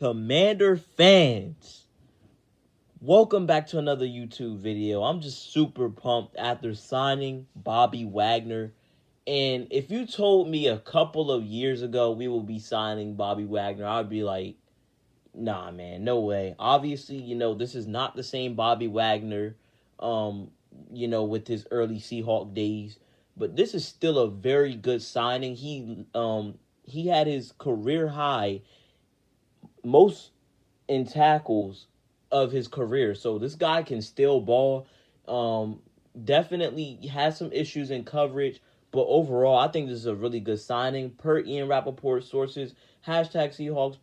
Commander fans, welcome back to another YouTube video. I'm just super pumped after signing Bobby Wagner. And if you told me a couple of years ago we will be signing Bobby Wagner, I'd be like, nah, man, no way. Obviously, this is not the same Bobby Wagner, um, with his early Seahawk days. But this is still a very good signing. He had his career high most in tackles of his career. So this guy can still ball. Definitely has some issues in coverage, but overall, I think this is a really good signing. Per Ian Rappaport sources, hashtag Seahawks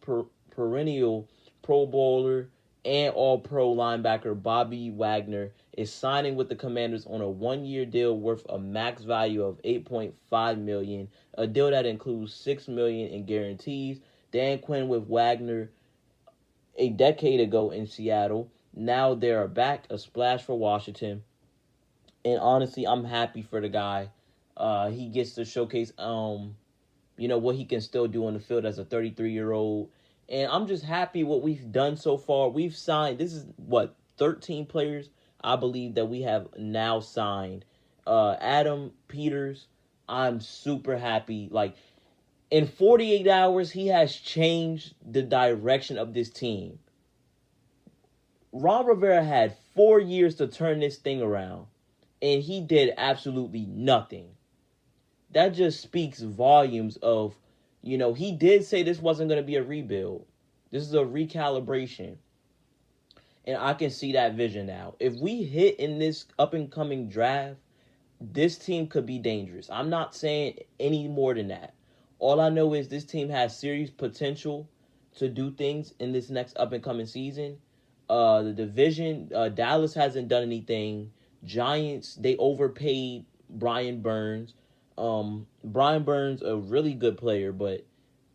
perennial Pro Bowler and All Pro linebacker Bobby Wagner is signing with the Commanders on a 1-year deal worth a max value of $8.5 million, a deal that includes $6 million in guarantees. Dan Quinn with Wagner a decade ago in Seattle. Now they are back, a splash for Washington. And honestly, I'm happy for the guy. He gets to showcase, what he can still do on the field as a 33-year-old. And I'm just happy what we've done so far. We've signed, this is 13 players, I believe, that we have now signed. Adam Peters, I'm super happy. Like, in 48 hours, he has changed the direction of this team. Ron Rivera had 4 years to turn this thing around, and he did absolutely nothing. That just speaks volumes of, he did say this wasn't going to be a rebuild. This is a recalibration. And I can see that vision now. If we hit in this up-and-coming draft, this team could be dangerous. I'm not saying any more than that. All I know is this team has serious potential to do things in this next up-and-coming season. The division, Dallas hasn't done anything. Giants, they overpaid Brian Burns. Brian Burns, a really good player, but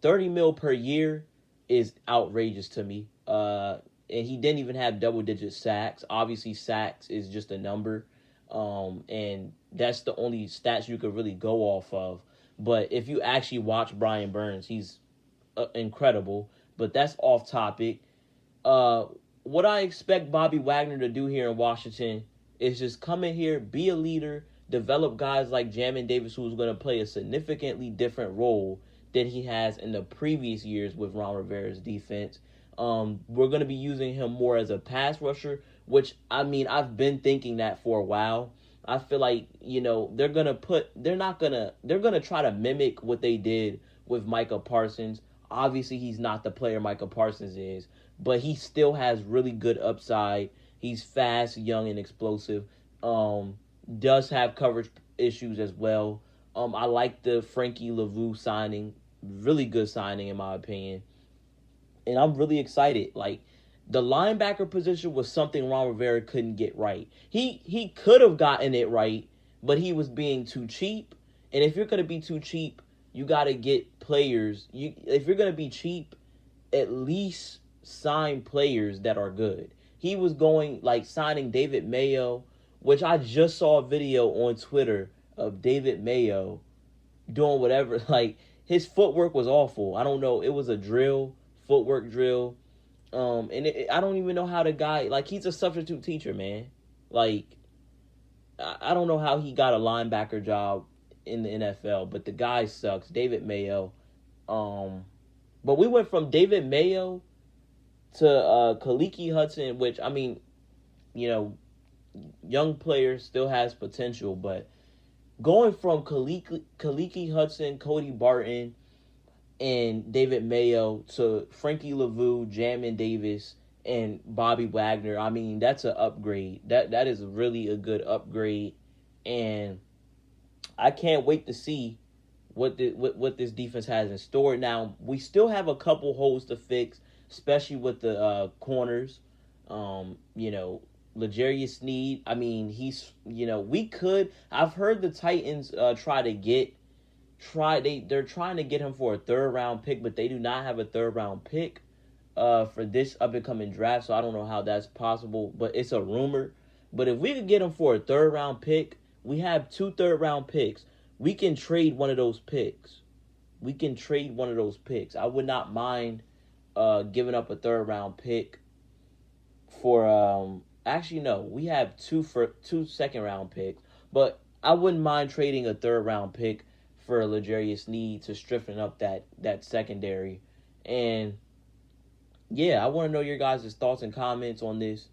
$30 million per year is outrageous to me. And he didn't even have double-digit sacks. Obviously, sacks is just a number. And that's the only stats you could really go off of. But if you actually watch Brian Burns, he's incredible. But that's off topic. What I expect Bobby Wagner to do here in Washington is just come in here, be a leader, develop guys like Jamin Davis, who's going to play a significantly different role than he has in the previous years with Ron Rivera's defense. We're going to be using him more as a pass rusher, which, I've been thinking that for a while. I feel like, they're going to try to mimic what they did with Micah Parsons. Obviously, he's not the player Micah Parsons is, but he still has really good upside. He's fast, young, and explosive. Does have coverage issues as well. I like the Frankie Lavu signing. Really good signing, in my opinion. And I'm really excited. Like, the linebacker position was something Ron Rivera couldn't get right. He could have gotten it right, but he was being too cheap. And if you're going to be too cheap, you got to get players. If you're going to be cheap, at least sign players that are good. He was going, signing David Mayo, which I just saw a video on Twitter of David Mayo doing whatever. Like, his footwork was awful. I don't know. It was a footwork drill. I don't even know how the guy, he's a substitute teacher, man. I don't know how he got a linebacker job in the NFL, but the guy sucks. David Mayo. But we went from David Mayo to Kaliki Hudson, which, young player still has potential, but going from Kaliki Hudson, Cody Barton, and David Mayo to Frankie Lavu, Jamin Davis, and Bobby Wagner, that's an upgrade. That is really a good upgrade, and I can't wait to see what this defense has in store. Now, we still have a couple holes to fix, especially with the corners. L'Jarius Sneed, I've heard the Titans they're trying to get him for a 3rd round pick, but they do not have a 3rd round pick for this up and coming draft, so I don't know how that's possible, but it's a rumor. But if we could get him for a 3rd round pick, we have 2 3rd round picks. We can trade one of those picks. I would not mind giving up a third round pick for actually no, we have two second round picks, but I wouldn't mind trading a third round pick for L'Jarius Sneed to strengthen up that secondary. And yeah, I want to know your guys' thoughts and comments on this.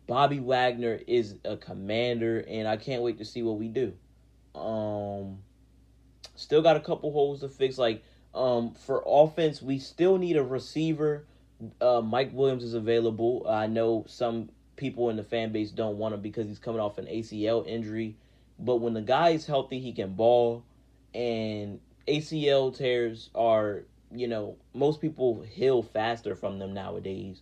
Bobby Wagner is a commander, and I can't wait to see what we do. Still got a couple holes to fix. Like, for offense, we still need a receiver. Mike Williams is available. I know some people in the fan base don't want him because he's coming off an ACL injury. But when the guy is healthy, he can ball. And ACL tears are, most people heal faster from them nowadays.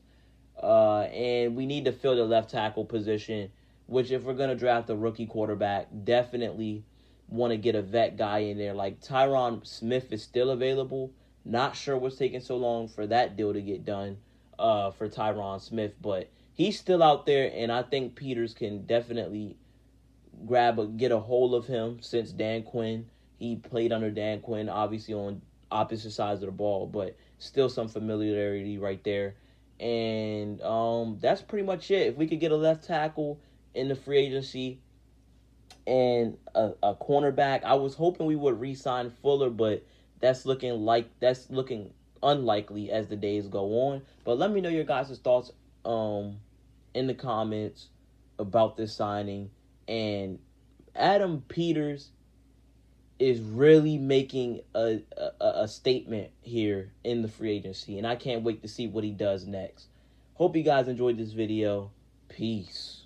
And we need to fill the left tackle position, which if we're going to draft a rookie quarterback, definitely want to get a vet guy in there. Like Tyron Smith is still available. Not sure what's taking so long for that deal to get done for Tyron Smith, but he's still out there, and I think Peters can definitely get a hold of him since Dan Quinn. He played under Dan Quinn, obviously on opposite sides of the ball, but still some familiarity right there. And that's pretty much it. If we could get a left tackle in the free agency and a cornerback, I was hoping we would re-sign Fuller, but that's looking unlikely as the days go on. But let me know your guys' thoughts in the comments about this signing. And Adam Peters is really making a statement here in the free agency, and I can't wait to see what he does next. Hope you guys enjoyed this video. Peace.